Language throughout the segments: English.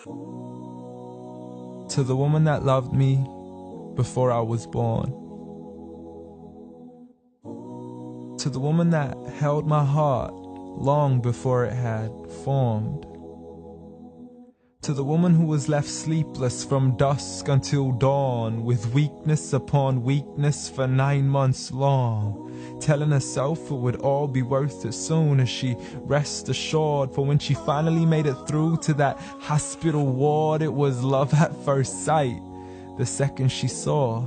To the woman that loved me before I was born. To the woman that held my heart long before it had formed. To the woman who was left sleepless from dusk until dawn, with weakness upon weakness for 9 months long, telling herself it would all be worth it soon as she rest assured. For when she finally made it through to that hospital ward, it was love at first sight the second she saw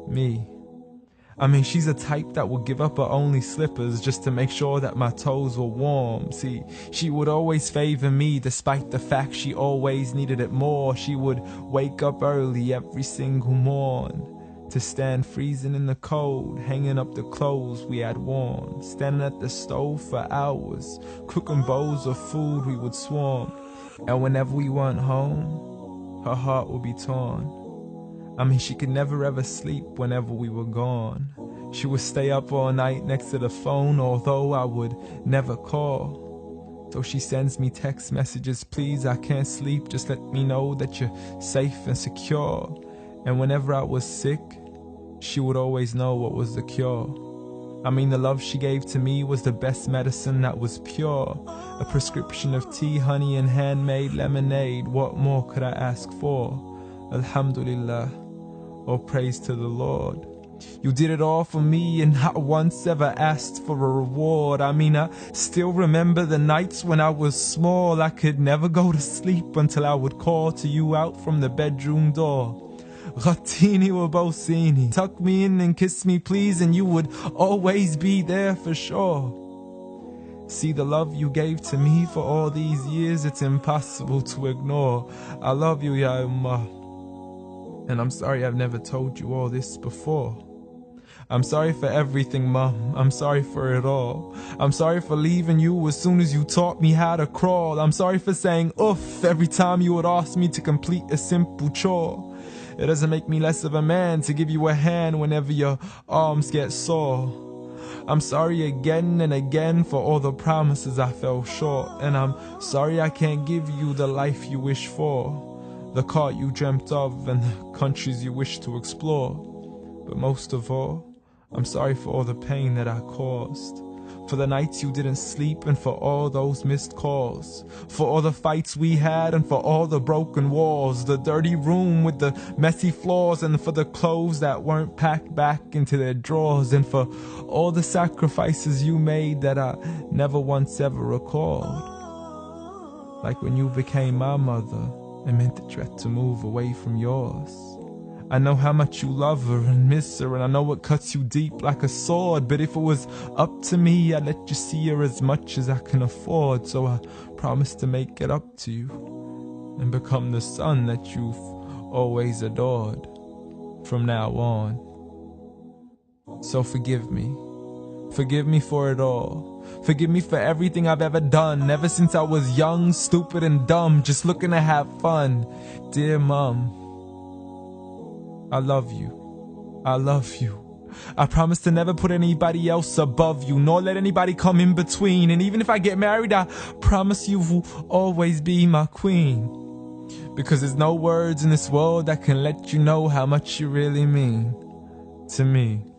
me. I mean, she's a type that would give up her only slippers just to make sure that my toes were warm. See, she would always favor me despite the fact she always needed it more. She would wake up early every single morn to stand freezing in the cold, hanging up the clothes we had worn, standing at the stove for hours, cooking bowls of food we would swarm. And whenever we weren't home, her heart would be torn. I mean, she could never ever sleep whenever we were gone. She would stay up all night next to the phone, although I would never call. So she sends me text messages, please, I can't sleep, just let me know that you're safe and secure. And whenever I was sick, she would always know what was the cure. I mean, the love she gave to me was the best medicine that was pure. A prescription of tea, honey, and handmade lemonade. What more could I ask for? Alhamdulillah. Oh, praise to the Lord. You did it all for me and not once ever asked for a reward. I mean, I still remember the nights when I was small. I could never go to sleep until I would call to you out from the bedroom door. Ghatini wa bawsini, tuck me in and kiss me please, and you would always be there for sure. See, the love you gave to me for all these years, it's impossible to ignore. I love you, Ya Ummah. And I'm sorry I've never told you all this before. I'm sorry for everything, Mom. I'm sorry for it all. I'm sorry for leaving you as soon as you taught me how to crawl. I'm sorry for saying oof every time you would ask me to complete a simple chore. It doesn't make me less of a man to give you a hand whenever your arms get sore. I'm sorry again and again for all the promises I fell short. And I'm sorry I can't give you the life you wish for, the car you dreamt of and the countries you wish to explore. But most of all, I'm sorry for all the pain that I caused, for the nights you didn't sleep and for all those missed calls, for all the fights we had and for all the broken walls, the dirty room with the messy floors, and for the clothes that weren't packed back into their drawers, and for all the sacrifices you made that I never once ever recalled. Like when you became my mother, it meant that you had to move away from yours. I know how much you love her and miss her, and I know it cuts you deep like a sword. But if it was up to me, I'd let you see her as much as I can afford. So I promise to make it up to you and become the son that you've always adored from now on. So forgive me. Forgive me for it all. Forgive me for everything I've ever done, ever since I was young, stupid and dumb, just looking to have fun. Dear Mom, I love you. I love you. I promise to never put anybody else above you, nor let anybody come in between. And even if I get married, I promise you will always be my queen. Because there's no words in this world that can let you know how much you really mean to me.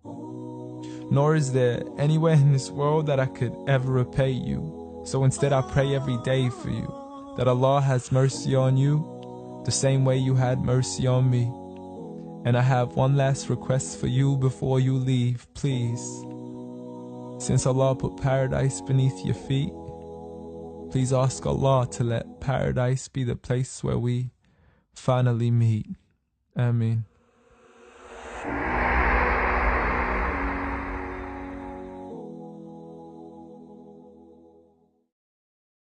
Nor is there anywhere in this world that I could ever repay you. So instead I pray every day for you, that Allah has mercy on you the same way you had mercy on me. And I have one last request for you before you leave, please. Since Allah put paradise beneath your feet, please ask Allah to let paradise be the place where we finally meet. Ameen.